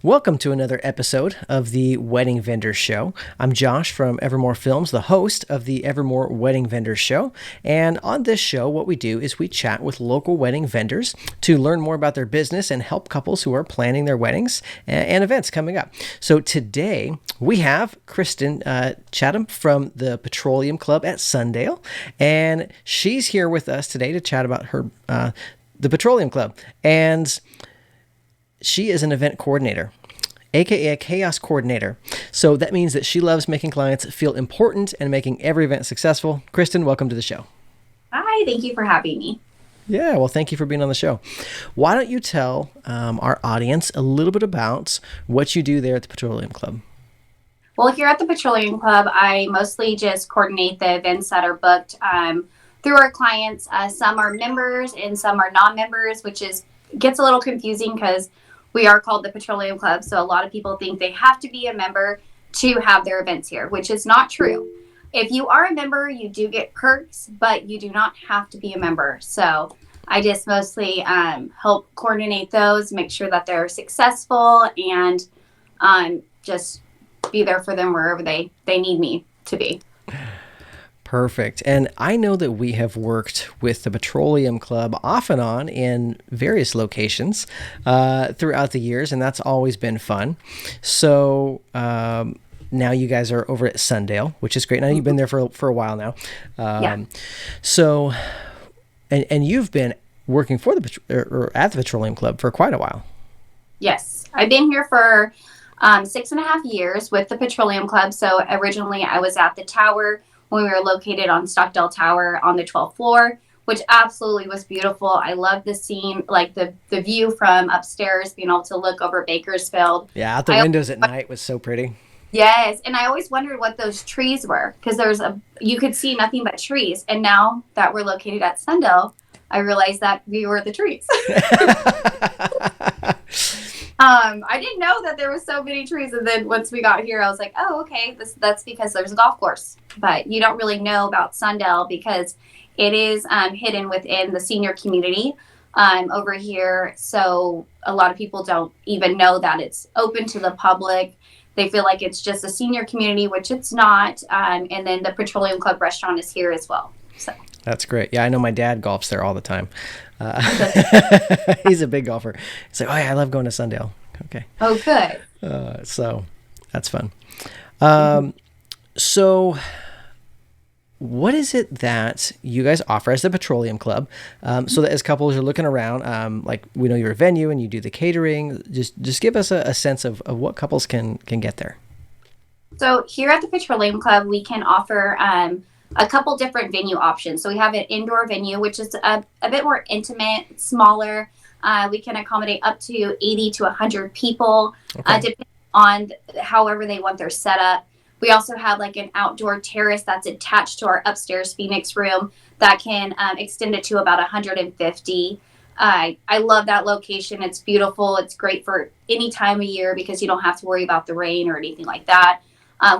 Welcome to another episode of the Wedding Vendor Show. I'm Josh from Evermoore Films, the host of the Evermoore Wedding Vendor Show. And on this show, what we do is we chat with local wedding vendors to learn more about their business and help couples who are planning their weddings and events coming up. So today we have Kristen Chatham from the Petroleum Club at Sundale, and she's here with us today to chat about her the Petroleum Club. And she is an event coordinator, aka a chaos coordinator. So that means that she loves making clients feel important and making every event successful. Kristen, welcome to the show. Hi, thank you for having me. Yeah, well, thank you for being on the show. Why don't you tell our audience a little bit about what you do there at the Petroleum Club? Well, here at the Petroleum Club, I mostly just coordinate the events that are booked through our clients. Some are members and some are non-members, which gets a little confusing because we are called the Petroleum Club. So a lot of people think they have to be a member to have their events here, which is not true. If you are a member, you do get perks, but you do not have to be a member. So I just mostly help coordinate those, make sure that they're successful, and just be there for them wherever they need me to be. Perfect. And I know that we have worked with the Petroleum Club off and on in various locations throughout the years, and that's always been fun. So now you guys are over at Sundale, which is great. Now you've been there for a while now. Yeah. So, and you've been working for or at the Petroleum Club for quite a while. Yes. I've been here for 6.5 years with the Petroleum Club. So originally I was at the tower when we were located on Stockdale Tower on the 12th floor, which absolutely was beautiful. I love the scene, like the view from upstairs, being able to look over Bakersfield. Yeah, out the windows at night was so pretty. Yes, and I always wondered what those trees were, because you could see nothing but trees. And now that we're located at Sundale, I realized that we were the trees. I didn't know that there were so many trees, and then once we got here, I was like, oh, okay, that's because there's a golf course. But you don't really know about Sundale because it is hidden within the senior community over here. So a lot of people don't even know that it's open to the public. They feel like it's just a senior community, which it's not. And then the Petroleum Club restaurant is here as well. So that's great. Yeah, I know my dad golfs there all the time. He's a big golfer. He's like, oh yeah, I love going to Sundale. Okay. Oh, good. So that's fun. So what is it that you guys offer as the Petroleum Club? So that as couples are looking around, like we know you're a venue and you do the catering, just give us a sense of what couples can get there. So here at the Petroleum Club, we can offer a couple different venue options. So we have an indoor venue, which is a bit more intimate, smaller. We can accommodate up to 80 to 100 people, depending on however they want their setup. We also have like an outdoor terrace that's attached to our upstairs Phoenix room that can extend it to about 150. I love that location. It's beautiful. It's great for any time of year because you don't have to worry about the rain or anything like that.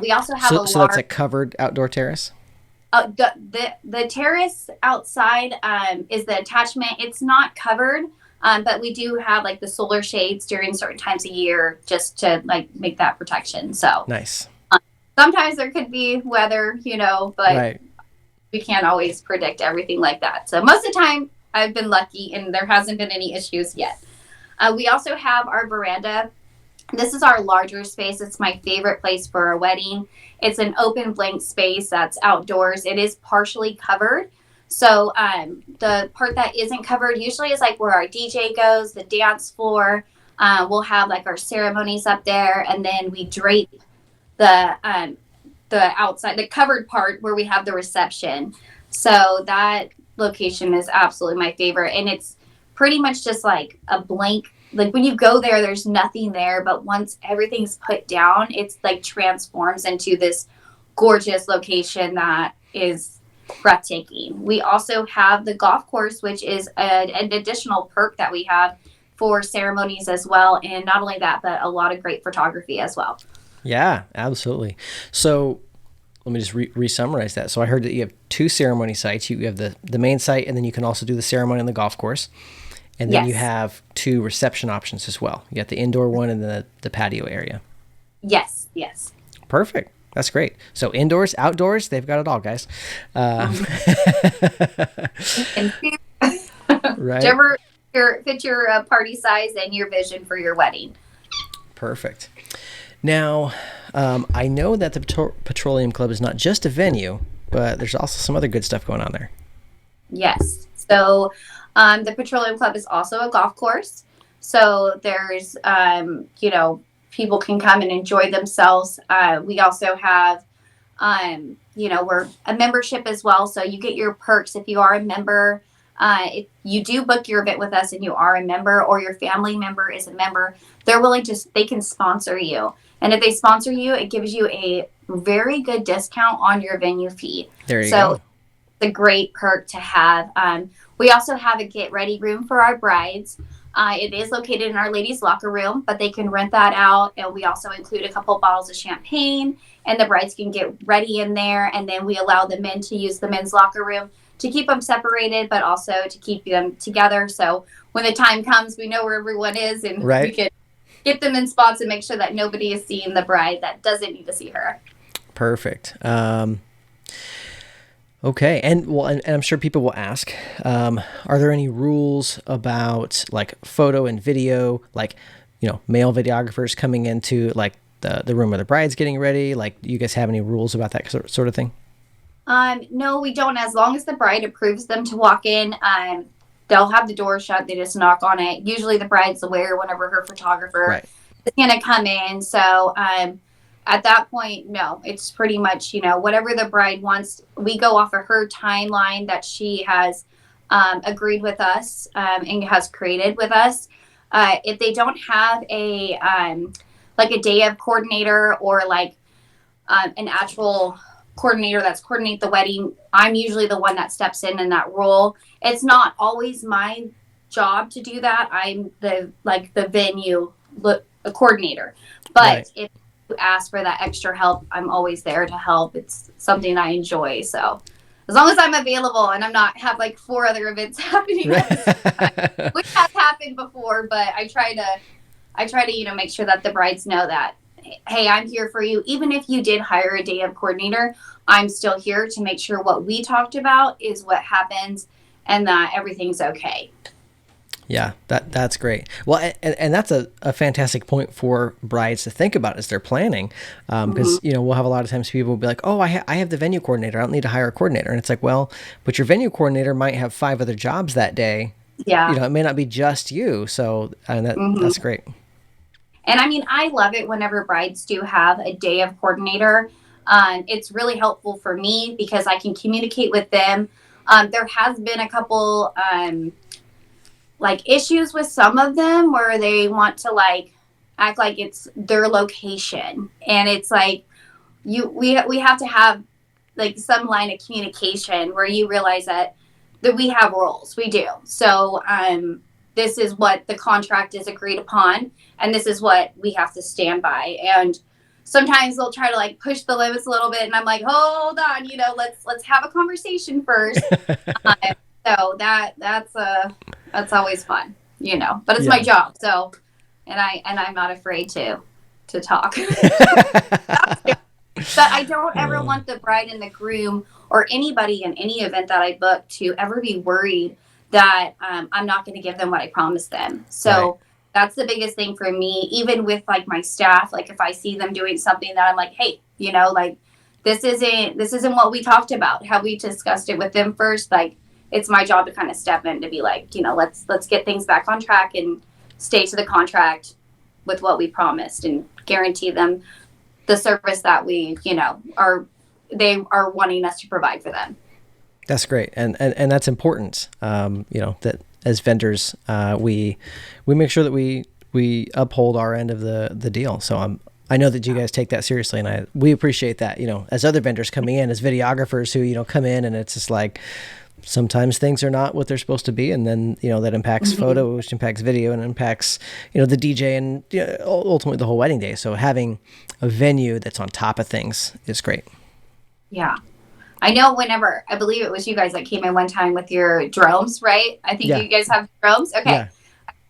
We also have so that's a covered outdoor terrace? The terrace outside is the attachment. It's not covered, but we do have like the solar shades during certain times of year just to like make that protection. So nice. Sometimes there could be weather, but right. We can't always predict everything like that. So most of the time I've been lucky and there hasn't been any issues yet. We also have our veranda. This is our larger space. It's my favorite place for a wedding. It's an open blank space that's outdoors. It is partially covered. So the part that isn't covered usually is like where our DJ goes, the dance floor. We'll have like our ceremonies up there, and then we drape the outside, the covered part where we have the reception. So that location is absolutely my favorite, and it's pretty much just like a blank. Like when you go there, there's nothing there, but once everything's put down, it's like transforms into this gorgeous location that is breathtaking. We also have the golf course, which is an additional perk that we have for ceremonies as well. And not only that, but a lot of great photography as well. Yeah, absolutely. So let me just re-summarize that. So I heard that you have two ceremony sites. You have the main site, and then you can also do the ceremony on the golf course. And then you have 2 reception options as well. You got the indoor one and the patio area. Yes. Perfect. That's great. So indoors, outdoors, they've got it all, guys. And Right. Whichever fit your party size and your vision for your wedding. Perfect. Now, I know that the Petroleum Club is not just a venue, but there's also some other good stuff going on there. Yes. So the Petroleum Club is also a golf course. So there's, people can come and enjoy themselves. We also have, we're a membership as well. So you get your perks if you are a member. If you do book your event with us and you are a member, or your family member is a member, they can sponsor you. And if they sponsor you, it gives you a very good discount on your venue fee. There you go. It's a great perk to have. We also have a get ready room for our brides. It is located in our ladies' locker room, but they can rent that out. And we also include a couple bottles of champagne, and the brides can get ready in there. And then we allow the men to use the men's locker room to keep them separated, but also to keep them together. So when the time comes, we know where everyone is, and we can get them in spots and make sure that nobody is seeing the bride that doesn't need to see her. Perfect. Okay. And I'm sure people will ask, are there any rules about like photo and video, like, male videographers coming into like the room where the bride's getting ready? Like, do you guys have any rules about that sort of thing? No, we don't. As long as the bride approves them to walk in, they'll have the door shut. They just knock on it. Usually the bride's aware whenever her photographer is going to come in. So at that point, no, it's pretty much, whatever the bride wants. We go off of her timeline that she has agreed with us and has created with us. If they don't have a day of coordinator, or like an actual coordinator that's coordinate the wedding, I'm usually the one that steps in that role. It's not always my job to do that. I'm the venue coordinator, but if you ask for that extra help, I'm always there to help. It's something I enjoy. So as long as I'm available and I'm not have like 4 other events happening at the same time, which has happened before, but I try to make sure that the brides know that, hey, I'm here for you. Even if you did hire a day of coordinator, I'm still here to make sure what we talked about is what happens and that everything's okay. Yeah, that's great. Well, and that's a fantastic point for brides to think about as they're planning, because we'll have a lot of times people will be like, oh, I have the venue coordinator, I don't need to hire a coordinator. And it's like, well, but your venue coordinator might have 5 other jobs that day. Yeah. It may not be just you. So that's great. And I mean, I love it whenever brides do have a day of coordinator. It's really helpful for me because I can communicate with them. There has been a couple issues with some of them where they want to act like it's their location, and it's like we have to have some line of communication where you realize that we have roles. We do. So this is what the contract is agreed upon, and this is what we have to stand by. And sometimes they'll try to push the limits a little bit, and I'm like, hold on, let's have a conversation first. So that's always fun, but it's my job. So, and I'm not afraid to talk. But I don't ever want the bride and the groom or anybody in any event that I book to ever be worried that I'm not going to give them what I promised them. So that's the biggest thing for me, even with my staff. If I see them doing something that I'm like, hey, this isn't what we talked about. Have we discussed it with them first? It's my job to kind of step in to be let's get things back on track and stay to the contract with what we promised and guarantee them the service that we, they are wanting us to provide for them. That's great. And that's important. That as vendors, we make sure that we uphold our end of the deal. So I know that you guys take that seriously, and we appreciate that, as other vendors coming in as videographers who, come in, and it's just sometimes things are not what they're supposed to be. And then, that impacts photo, which impacts video, and impacts, the DJ and ultimately the whole wedding day. So having a venue that's on top of things is great. Yeah. I know whenever, I believe it was you guys that came in one time with your drones, right? I think Yeah. you guys have drones. Okay. Yeah.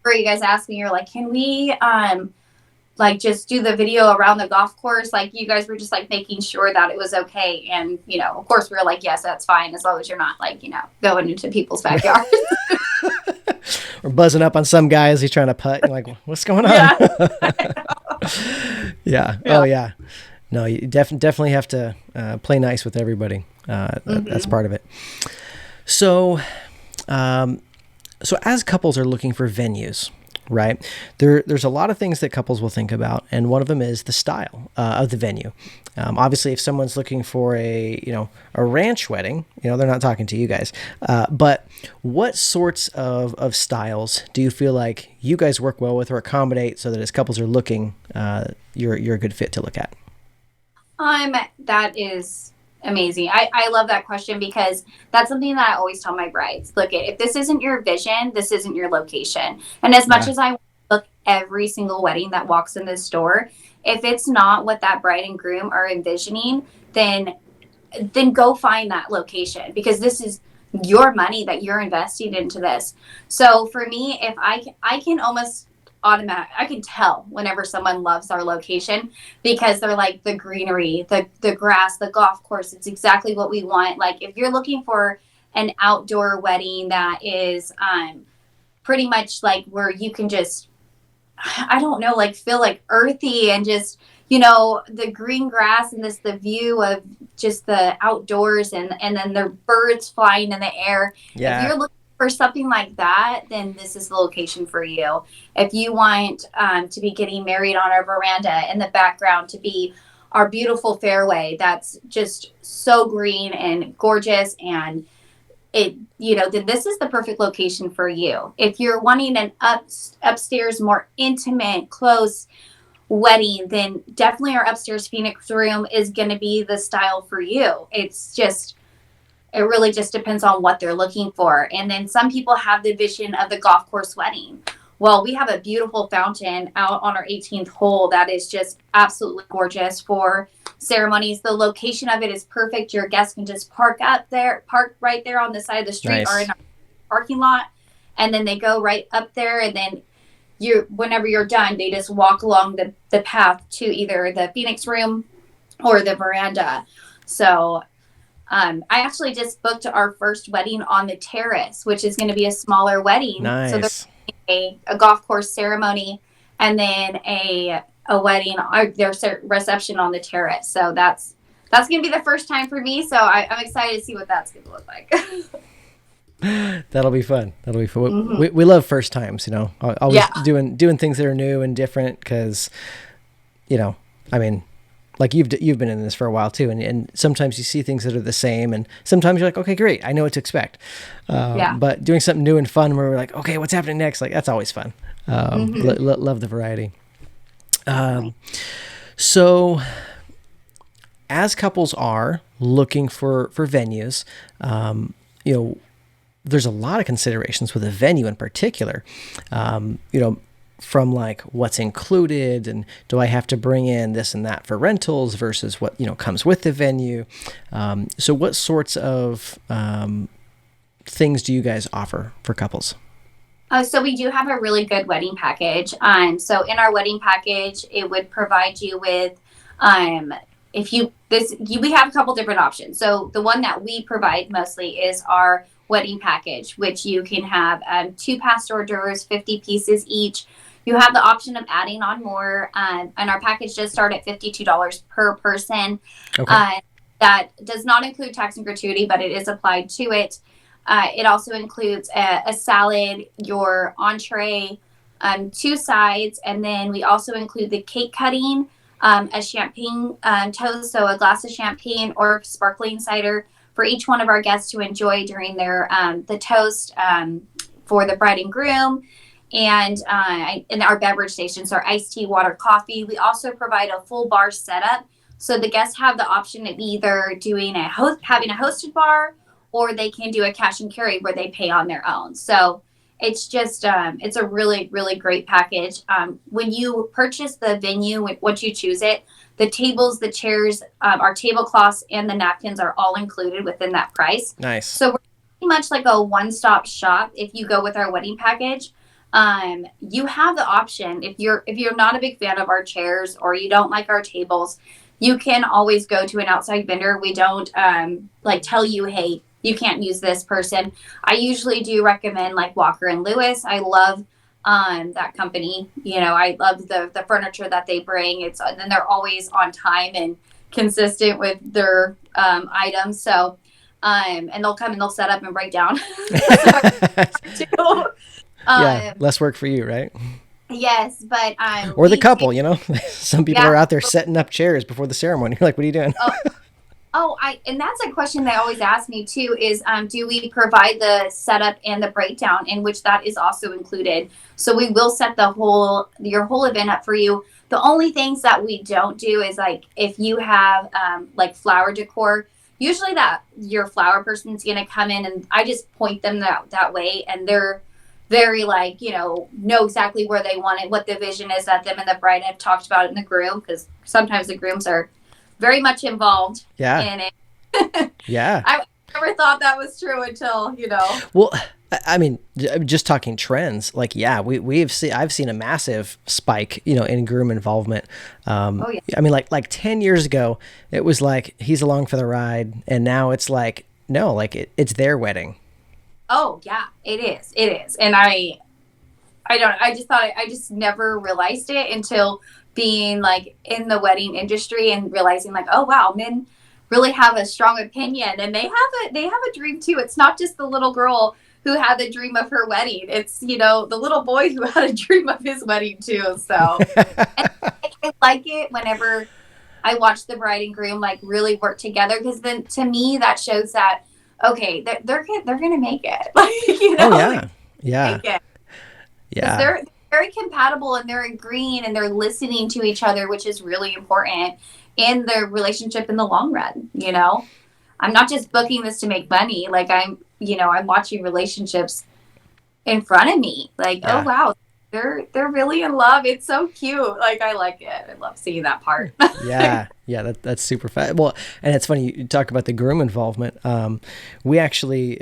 Where you guys asked me, you're like, can we like just do the video around the golf course? Like you guys were just like making sure that it was okay. And, you know, of course we were like, yes, that's fine. As long as you're not like, you know, going into people's backyards. Or buzzing up on some guy as he's trying to putt. You're like, what's going on? Yeah. Yeah. Yeah. Oh, yeah. No, you definitely have to play nice with everybody. That's part of it. So, so as couples are looking for venues, right? There's a lot of things that couples will think about, and one of them is the style of the venue. Obviously, if someone's looking for a ranch wedding, they're not talking to you guys. But what sorts of styles do you feel like you guys work well with or accommodate so that as couples are looking, you're a good fit to look at? That is amazing. I love that question because that's something that I always tell my brides. Look, if this isn't your vision, this isn't your location. And as much as I look every single wedding that walks in this door, if it's not what that bride and groom are envisioning, then go find that location, because this is your money that you're investing into this. So for me, if I can almost I can tell whenever someone loves our location, because they're like, the greenery, the grass, the golf course, it's exactly what we want. Like if you're looking for an outdoor wedding that is pretty much like where you can just, I don't know, like feel like earthy and just, the green grass and the view of just the outdoors and then the birds flying in the air. Yeah. If you're looking for something like that, then this is the location for you. If you want to be getting married on our veranda, in the background to be our beautiful fairway that's just so green and gorgeous, and then this is the perfect location for you. If you're wanting an upstairs, more intimate, close wedding, then definitely our upstairs Phoenix room is going to be the style for you. It really just depends on what they're looking for. And then some people have the vision of the golf course wedding. Well, we have a beautiful fountain out on our 18th hole that is just absolutely gorgeous for ceremonies. The location of it is perfect. Your guests can just park right there on the side of the street. Nice. Or in our parking lot. And then they go right up there, and then whenever you're done, they just walk along the path to either the Phoenix room or the veranda. So I actually just booked our first wedding on the terrace, which is going to be a smaller wedding. Nice. So there's a golf course ceremony and then a wedding, or their reception on the terrace. So that's going to be the first time for me. So I'm excited to see what that's going to look like. That'll be fun. Mm-hmm. We love first times, always doing things that are new and different, because, I mean, like you've been in this for a while too, and sometimes you see things that are the same, and sometimes you're like, okay, great, I know what to expect. But doing something new and fun where we're like, okay, what's happening next? Like, that's always fun. Love the variety. So as couples are looking for venues, there's a lot of considerations with a venue in particular. From like what's included, and do I have to bring in this and that for rentals versus what comes with the venue. So what sorts of things do you guys offer for couples? So we do have a really good wedding package. So in our wedding package, it would provide you with we have a couple different options. So the one that we provide mostly is our wedding package, which you can have 2 past hors d'oeuvres, 50 pieces each. You have the option of adding on more, and our package does start at $52 per person. Okay. That does not include tax and gratuity, but it is applied to it. It also includes a salad, your entree, 2 sides, and then we also include the cake cutting, a champagne toast, so a glass of champagne or sparkling cider for each one of our guests to enjoy during their the toast for the bride and groom. And in our beverage stations, our iced tea, water, coffee. We also provide a full bar setup, so the guests have the option of either having a hosted bar, or they can do a cash and carry where they pay on their own. So It's just, it's a really, really great package. When you purchase the venue, once you choose it, the tables, the chairs, our tablecloths, and the napkins are all included within that price. Nice. So we're pretty much like a one-stop shop. If you go with our wedding package, you have the option. If you're not a big fan of our chairs or you don't like our tables, you can always go to an outside vendor. We don't like tell you, hey, you can't use this person. I usually do recommend like Walker and Lewis. I love that company. You know, I love the furniture that they bring. And then they're always on time and consistent with their items. So and they'll come and they'll set up and break down. Yeah, less work for you, right? Yes, but or the couple, you know, some people are out there setting up chairs before the ceremony. You're like, what are you doing? And that's a question they always ask me too is, do we provide the setup and the breakdown, in which that is also included? So we will set your whole event up for you. The only things that we don't do is like, if you have like flower decor, usually that your flower person's going to come in and I just point them that way. And they're very like, know exactly where they want it, what the vision is that them and the bride have talked about it in the groom, because sometimes the grooms are very much involved in it. Yeah. I never thought that was true until, Well, I mean, just talking trends, like, I've seen a massive spike, in groom involvement. I mean, like 10 years ago, it was like, he's along for the ride. And now it's like, no, like it's their wedding. Oh yeah, it is. It is. And I just never realized it until being like in the wedding industry and realizing like, oh wow, men really have a strong opinion and they have a dream too. It's not just the little girl who had the dream of her wedding. It's, the little boy who had a dream of his wedding too. So and I like it whenever I watch the bride and groom like really work together, because then to me that shows that, okay, they're going to make it. Like, Yeah. Make it. Yeah. They're very compatible and they're agreeing and they're listening to each other, which is really important in their relationship in the long run. I'm not just booking this to make money. Like I'm watching relationships in front of me. Like, oh wow, they're really in love. It's so cute. Like I like it. I love seeing that part. Yeah. That's super fun. Well, and it's funny you talk about the groom involvement. We actually.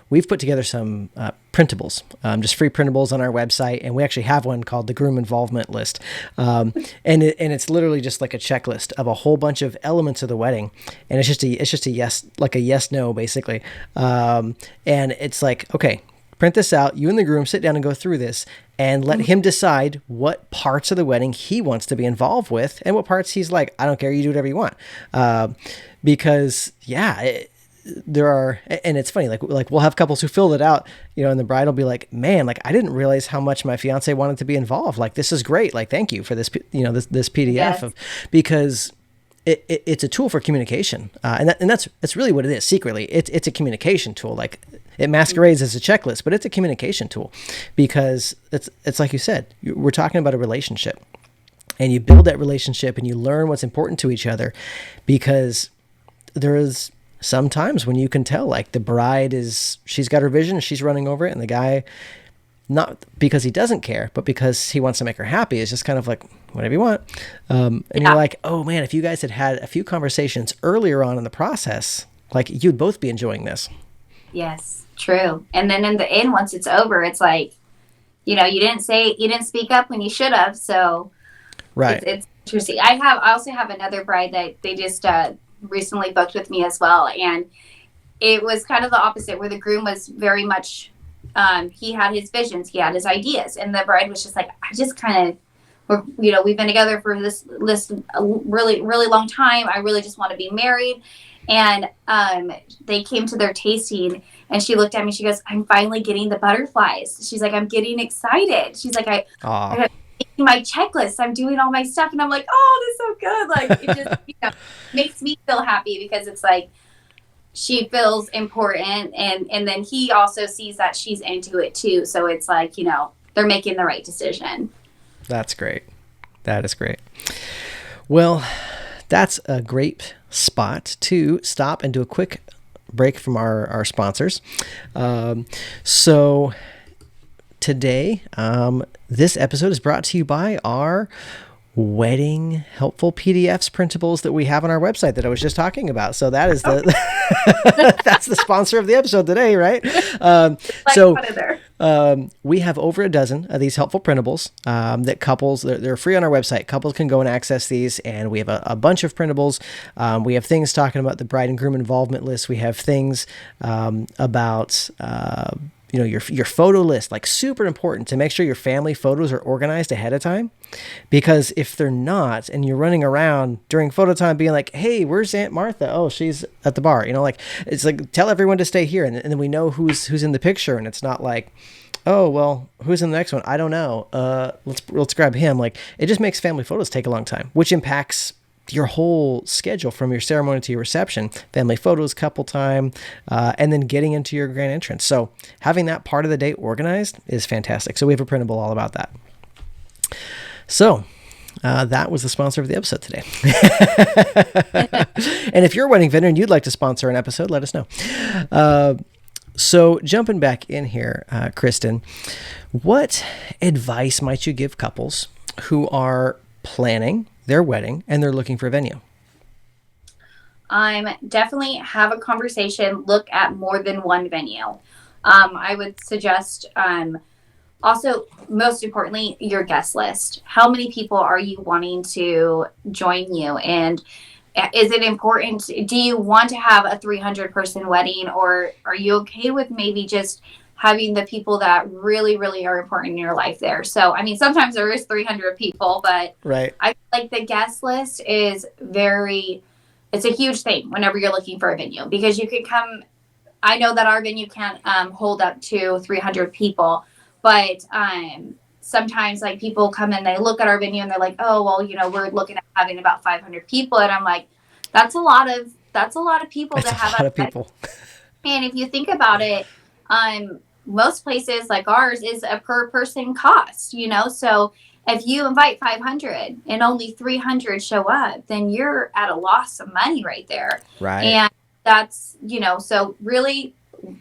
We've put together some printables, just free printables on our website, and we actually have one called the Groom Involvement List, and it's literally just like a checklist of a whole bunch of elements of the wedding, and it's just a yes, like a yes no basically, and it's like, okay, print this out. You and the groom sit down and go through this, and let him decide what parts of the wedding he wants to be involved with, and what parts he's like, I don't care, you do whatever you want, because there are, and it's funny, like we'll have couples who fill it out, and the bride will be like, man, like I didn't realize how much my fiance wanted to be involved. Like, this is great. Like, thank you for this, this PDF because it's a tool for communication. And that's really what it is. Secretly, it's a communication tool. Like, it masquerades as a checklist, but it's a communication tool because it's like you said, we're talking about a relationship, and you build that relationship and you learn what's important to each other, because there is sometimes when you can tell, like, the bride she's got her vision, she's running over it, and the guy, not because he doesn't care, but because he wants to make her happy, is just kind of like, whatever you want. And you're like, oh man, if you guys had a few conversations earlier on in the process, like, you'd both be enjoying this. Yes, true. And then in the end, once it's over, it's like, you didn't speak up when you should have. So right. It's interesting. I also have another bride that they just, recently booked with me as well, and it was kind of the opposite, where the groom was very much he had his visions, he had his ideas, and the bride was just like, I just kind of, we've been together for this a really, really long time, I really just want to be married. And they came to their tasting, and she looked at me, she goes, I'm finally getting the butterflies. She's like, I'm getting excited. She's like, I my checklist, I'm doing all my stuff, and I'm like, oh, that's so good. Like, it just makes me feel happy, because it's like she feels important, and then he also sees that she's into it too, so it's like, they're making the right decision. That's great. That is great. Well, that's a great spot to stop and do a quick break from our sponsors. So today. This episode is brought to you by our wedding helpful PDFs printables that we have on our website that I was just talking about. So that is that's the sponsor of the episode today, right? We have over a dozen of these helpful printables that couples, they're free on our website. Couples can go and access these, and we have a bunch of printables. We have things talking about the bride and groom involvement list. We have things about your photo list, like super important to make sure your family photos are organized ahead of time, because if they're not and you're running around during photo time being like, hey, where's Aunt Martha? Oh, she's at the bar. It's like, tell everyone to stay here. And then we know who's in the picture, and it's not like, oh, well, who's in the next one? I don't know. Let's grab him. Like, it just makes family photos take a long time, which impacts your whole schedule from your ceremony to your reception, family photos, couple time, and then getting into your grand entrance. So having that part of the day organized is fantastic. So we have a printable all about that. So that was the sponsor of the episode today. And if you're a wedding vendor and you'd like to sponsor an episode, let us know. So jumping back in here, Kristen, what advice might you give couples who are planning their wedding and they're looking for a venue? Definitely have a conversation. Look at more than one venue. I would suggest also, most importantly, your guest list. How many people are you wanting to join you? And is it important? Do you want to have a 300-person wedding, or are you okay with maybe just having the people that really, really are important in your life there? So, I mean, sometimes there is 300 people, but right. I feel like the guest list is it's a huge thing whenever you're looking for a venue, because you can come. I know that our venue can't hold up to 300 people, but sometimes like people come in, they look at our venue and they're like, oh, well, we're looking at having about 500 people. And I'm like, that's a lot of people to have. A lot of people. And if you think about it, most places like ours is a per person cost, so if you invite 500 and only 300 show up, then you're at a loss of money right there. Right. And that's, so really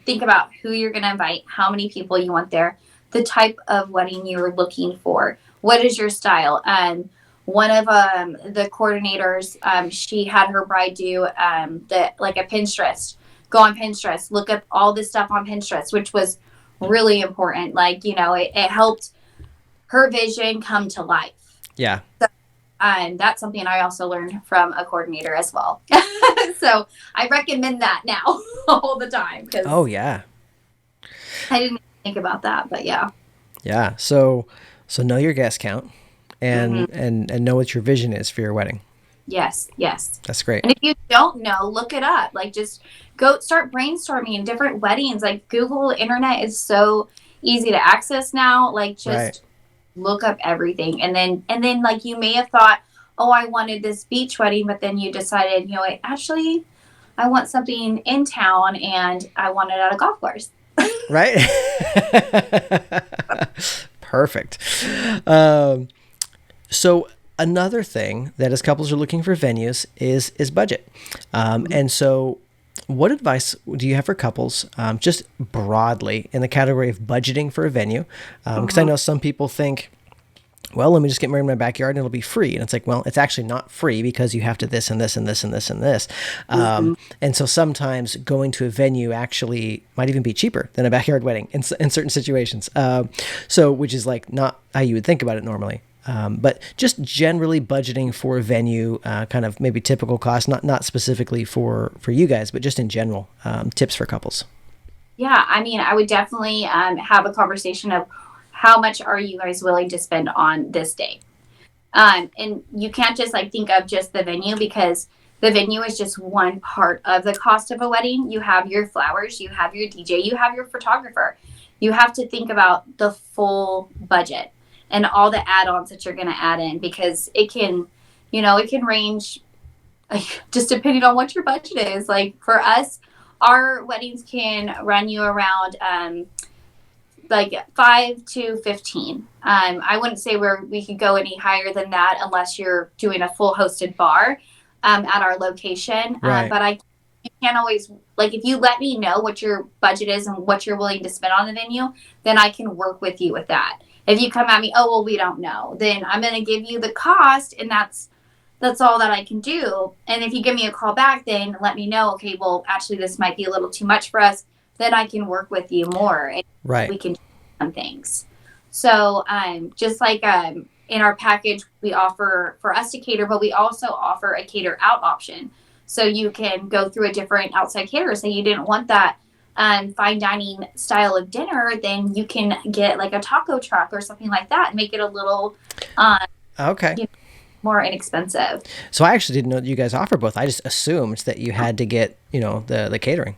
think about who you're going to invite, how many people you want there, the type of wedding you're looking for. What is your style? One of the coordinators, she had her bride do a Pinterest. Go on Pinterest, look up all this stuff on Pinterest, which was really important. Like, it helped her vision come to life. Yeah. So, that's something I also learned from a coordinator as well. So I recommend that now all the time. Oh, yeah. I didn't think about that, but yeah. Yeah. So know your guest count and know what your vision is for your wedding. Yes. That's great. And if you don't know, look it up. Like, just go start brainstorming in different weddings. Like, Google Internet is so easy to access now. Like, just look up everything. And then like, you may have thought, oh, I wanted this beach wedding, but then you decided, actually, I want something in town and I want it at a golf course. Right. Perfect. So another thing that as couples are looking for venues is budget. And so what advice do you have for couples, just broadly in the category of budgeting for a venue? Because I know some people think, well, let me just get married in my backyard and it'll be free. And it's like, well, it's actually not free because you have to this and this and this and this and this. And so sometimes going to a venue actually might even be cheaper than a backyard wedding in certain situations. So which is like not how you would think about it normally. But just generally budgeting for a venue, kind of maybe typical cost, not specifically for you guys, but just in general, tips for couples. Yeah, I mean, I would definitely have a conversation of how much are you guys willing to spend on this day? And you can't just think of just the venue, because the venue is just one part of the cost of a wedding. You have your flowers, you have your DJ, you have your photographer. You have to think about the full budget and all the add-ons that you're going to add in, because it can range just depending on what your budget is. Like, for us, our weddings can run you around 5 to 15. I wouldn't say we could go any higher than that unless you're doing a full hosted bar at our location. Right. But I you can't always, like, if you let me know what your budget is and what you're willing to spend on the venue, then I can work with you with that. If you come at me, oh, well, we don't know, then I'm going to give you the cost, and that's all that I can do. And if you give me a call back, then let me know, okay, well, actually, this might be a little too much for us. Then I can work with you more, and we can do some things. So just like in our package, we offer for us to cater, but we also offer a cater out option. So you can go through a different outside caterer. Say you didn't want that fine dining style of dinner, then you can get like a taco truck or something like that and make it a little more inexpensive. So I actually didn't know that you guys offer both. I just assumed that you had to get, the catering.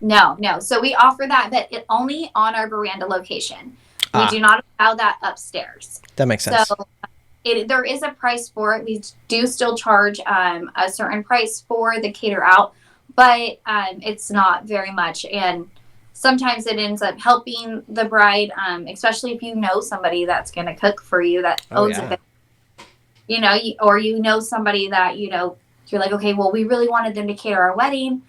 No. So we offer that, but only on our veranda location. We do not allow that upstairs. That makes sense. So there is a price for it. We do still charge a certain price for the cater out, but it's not very much. And sometimes it ends up helping the bride, especially if you know somebody that's going to cook for you that owns a business. Or somebody that, you're like, okay, well, we really wanted them to cater our wedding.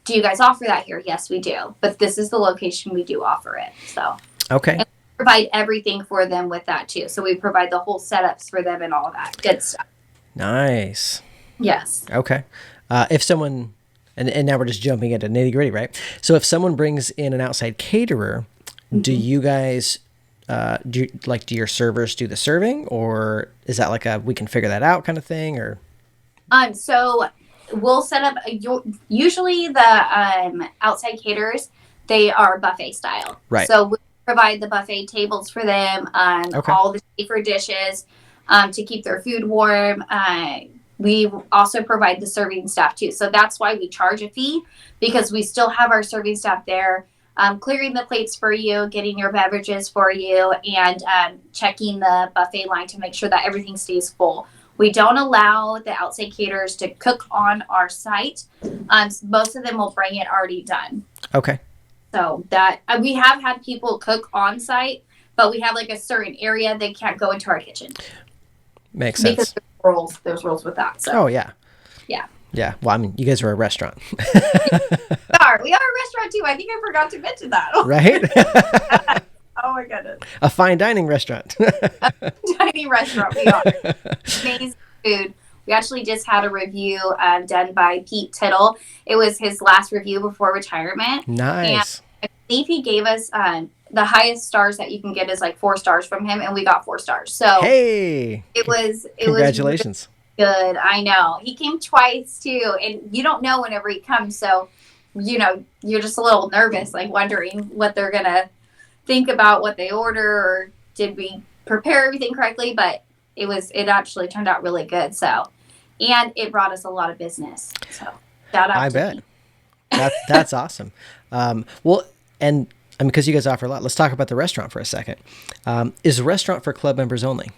Do you guys offer that here? Yes, we do. But this is the location we do offer it. So okay. And we provide everything for them with that too. So we provide the whole setups for them and all of that good stuff. Nice. Yes. Okay. If someone, and now we're just jumping into nitty gritty, right? So if someone brings in an outside caterer, do you guys, do your servers do the serving, or is that like we can figure that out kind of thing, or? So we'll set up usually the outside caterers, they are buffet style. Right. So we provide the buffet tables for them, all the safer dishes to keep their food warm. We also provide the serving staff too. So that's why we charge a fee, because we still have our serving staff there, clearing the plates for you, getting your beverages for you, and checking the buffet line to make sure that everything stays full. We don't allow the outside caterers to cook on our site. Most of them will bring it already done. Okay. So that we have had people cook on site, but we have like a certain area they can't go into our kitchen. Makes sense. Because there's rules with that. So. Oh yeah. Yeah. Yeah. Well, I mean, you guys are a restaurant. We are a restaurant too. I think I forgot to mention that. Right? Oh my goodness. A fine dining restaurant. A dining restaurant, we are. Amazing food. We actually just had a review done by Pete Tittle. It was his last review before retirement. Nice. And I believe he gave us the highest stars that you can get is like 4 stars from him, and we got 4 stars. So hey, congratulations. Good. I know. He came twice too, and you don't know whenever he comes, so you're just a little nervous, like wondering what they're gonna think about what they order, or did we prepare everything correctly. But it actually turned out really good. So, and it brought us a lot of business. So shout out. I bet. That's awesome. Well, and because you guys offer a lot, let's talk about the restaurant for a second. Is the restaurant for club members only?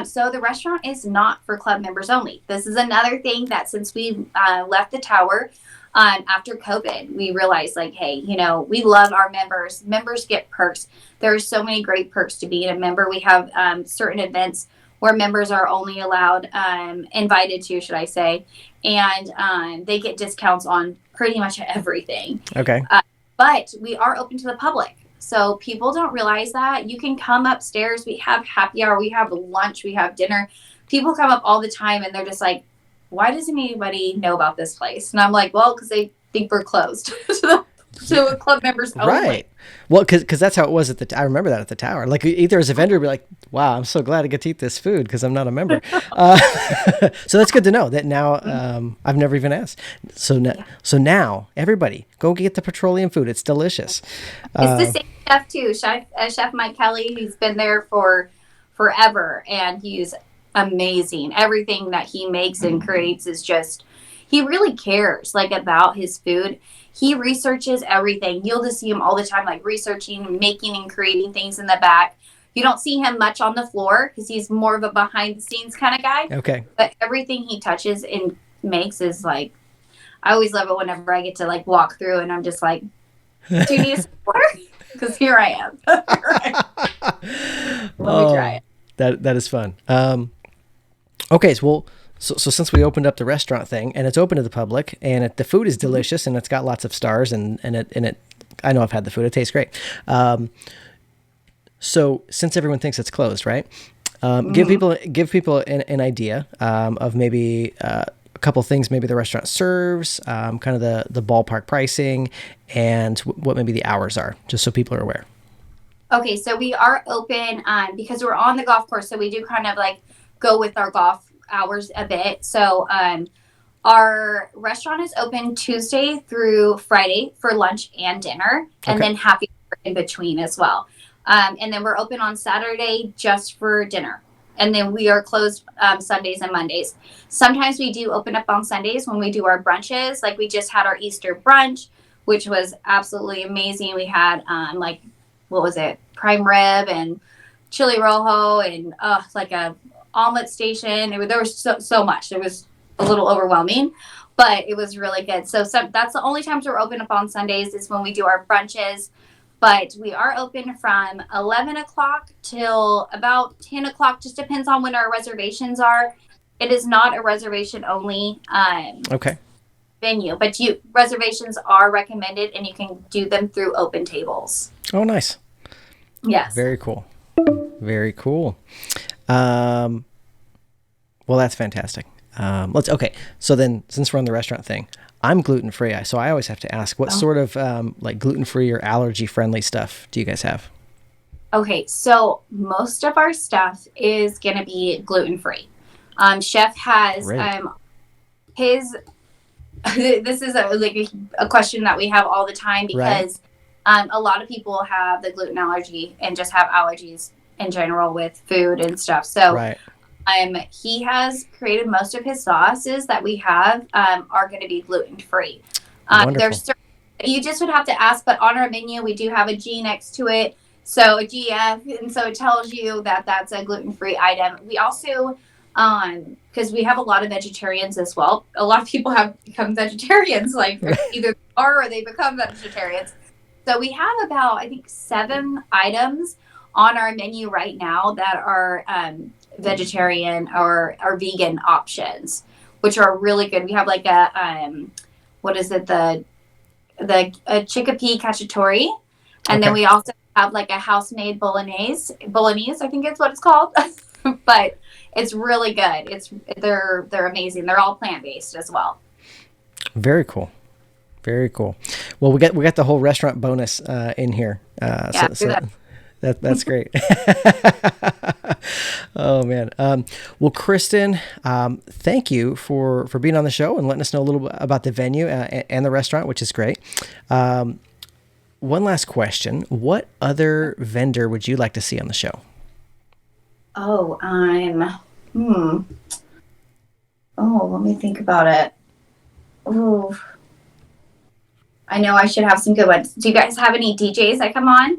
So the restaurant is not for club members only. This is another thing that since we left the tower after COVID, we realized like, hey, we love our members. Members get perks. There are so many great perks to being a member. We have certain events where members are only allowed, invited to, should I say, and they get discounts on pretty much everything. Okay. But we are open to the public. So people don't realize that. You can come upstairs. We have happy hour. We have lunch. We have dinner. People come up all the time and they're just like, why doesn't anybody know about this place? And I'm like, well, because they think we're closed to club members only. Right. Well, because that's how it was I remember that at the tower. Like either as a vendor, be like, wow, I'm so glad I get to eat this food because I'm not a member. So that's good to know that now. I've never even asked. So now everybody go get the petroleum food. It's delicious. It's the same chef too. Chef Mike Kelly, he's been there for forever, and he's amazing. Everything that he makes and creates is just, he really cares like about his food. He researches everything. You'll just see him all the time, like researching, making and creating things in the back. You don't see him much on the floor because he's more of a behind the scenes kind of guy. Okay. But everything he touches and makes is like, I always love it whenever I get to like walk through and I'm just like, do you need a support? Because here I am. Let me try it. That is fun. Okay, so So since we opened up the restaurant thing and it's open to the public and the food is delicious and it's got lots of stars and it I know I've had the food. It tastes great. So since everyone thinks it's closed, right? Give people an idea of maybe a couple things maybe the restaurant serves, kind of the ballpark pricing, and what maybe the hours are, just so people are aware. Okay, so we are open because we're on the golf course, so we do kind of like go with our golf hours a bit. So our restaurant is open Tuesday through Friday for lunch and dinner, and then happy hour in between as well. And then we're open on Saturday just for dinner. And then we are closed Sundays and Mondays. Sometimes we do open up on Sundays when we do our brunches. Like we just had our Easter brunch, which was absolutely amazing. We had what was it? Prime rib and chili rojo and like a omelet station. There was so much. It was a little overwhelming, but it was really good. So that's the only times we're open up on Sundays is when we do our brunches. But we are open from 11 o'clock till about 10 o'clock. Just depends on when our reservations are. It is not a reservation only venue, but reservations are recommended and you can do them through open tables. Oh, nice. Yes. Very cool. Very cool. Well, that's fantastic. So then since we're on the restaurant thing, I'm gluten-free, so I always have to ask, what sort of like gluten-free or allergy-friendly stuff do you guys have? Okay, so most of our stuff is going to be gluten-free. Chef has his. This is a question that we have all the time because a lot of people have the gluten allergy and just have allergies in general with food and stuff. So. He has created most of his sauces that we have are going to be gluten-free. You just would have to ask, but on our menu, we do have a G next to it. So a GF, and so it tells you that that's a gluten-free item. We also, because we have a lot of vegetarians as well. A lot of people have become vegetarians, like either are or they become vegetarians. So we have about, I think, 7 items on our menu right now that are vegetarian or vegan options, which are really good. We have like a the chickpea cacciatore, and then we also have like a house-made bolognese, I think it's what it's called. But it's really good. They're amazing. They're all plant-based as well. Very cool. Very cool. Well, we got the whole restaurant bonus in here. That's great. Oh man. Well, Kristen, thank you for being on the show and letting us know a little bit about the venue and the restaurant, which is great. One last question. What other vendor would you like to see on the show? Oh, let me think about it. Oh, I know I should have some good ones. Do you guys have any DJs that come on?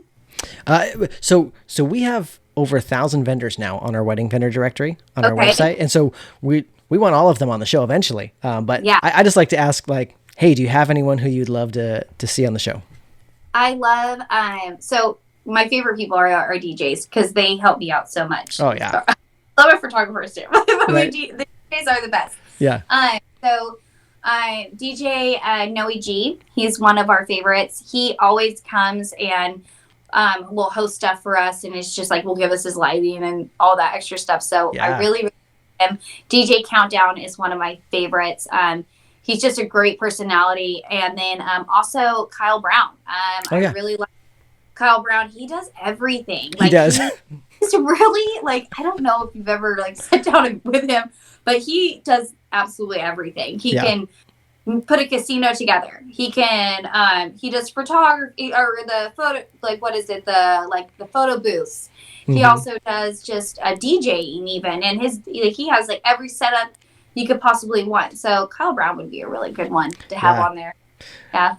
So we have over 1,000 vendors now on our wedding vendor directory on our website. And so we want all of them on the show eventually. But yeah. I just like to ask, like, hey, do you have anyone who you'd love to see on the show? I love, so my favorite people are DJs because they help me out so much. Oh yeah. So, I love our photographers too. Right. The DJs are the best. Yeah. DJ Noe G, he's one of our favorites. He always comes and will host stuff for us, and it's just like will give us his lighting and all that extra stuff. So yeah. I really like him. DJ Countdown is one of my favorites. He's just a great personality. And then also Kyle Brown. I really like Kyle Brown. He does everything. He does. He's really I don't know if you've ever sat down with him, but he does absolutely everything. He can put a casino together. He can he does photography or the photo the photo booths. Mm-hmm. He also does just a DJing even, and he has every setup you could possibly want. So Kyle Brown would be a really good one to have on there. Yeah.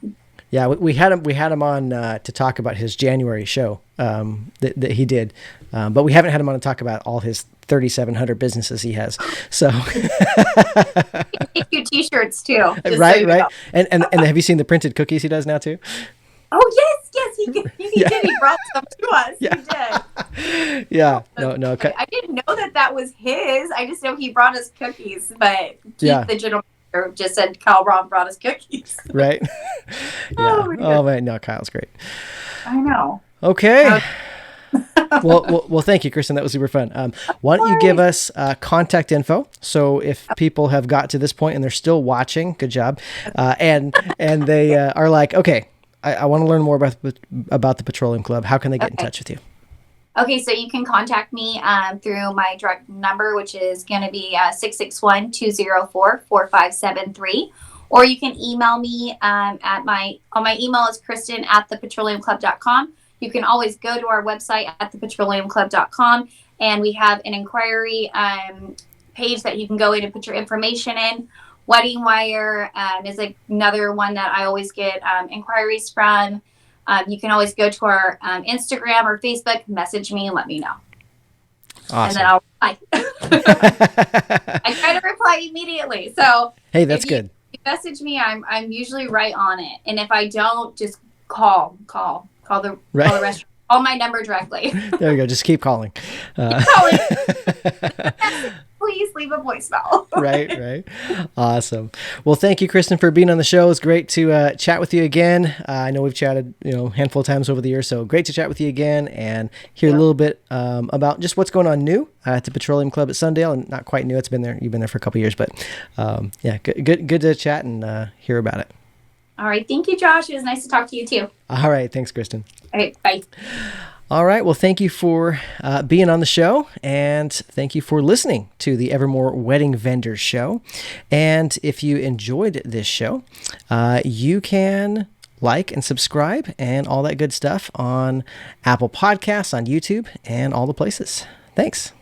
Yeah, we had him on to talk about his January show that he did, but we haven't had him on to talk about all his 3,700 businesses he has. So he do T-shirts too, right. And have you seen the printed cookies he does now too? Oh yes, he did. He brought some to us. Yeah. He did. Yeah. No. I didn't know that was his. I just know he brought us cookies, but Keith, the general manager, just said Kyle Braun brought us cookies. Right. Yeah. Oh man, no, Kyle's great. I know. Okay. well, thank you, Kristen. That was super fun. Why don't you give us contact info? So if people have got to this point and they're still watching, good job. And they are like, okay, I want to learn more about the Petroleum Club. How can they get in touch with you? Okay, so you can contact me through my direct number, which is going to be 661-204-4573. Or you can email me my email is kristen@thepetroleumclub.com. You can always go to our website at thepetroleumclub.com, and we have an inquiry page that you can go in and put your information in. Wedding Wire is another one that I always get inquiries from. You can always go to our Instagram or Facebook, message me, and let me know. Awesome. And then I'll reply. I try to reply immediately. So hey, that's good. If you message me, I'm usually right on it. And if I don't, just call the restaurant. Call my number directly. There you go. Just keep calling. Keep calling. Please leave a voicemail. Right. Awesome. Well, thank you, Kristen, for being on the show. It's great to chat with you again. I know we've chatted, a handful of times over the years, so great to chat with you again and hear a little bit about just what's going on new at the Petroleum Club at Sundale. And not quite new. It's been there. You've been there for a couple of years, but good to chat and hear about it. All right. Thank you, Josh. It was nice to talk to you too. All right. Thanks, Kristen. All right. Bye. All right. Well, thank you for being on the show, and thank you for listening to the Evermoore Wedding Vendor Show. And if you enjoyed this show, you can like and subscribe and all that good stuff on Apple Podcasts, on YouTube, and all the places. Thanks.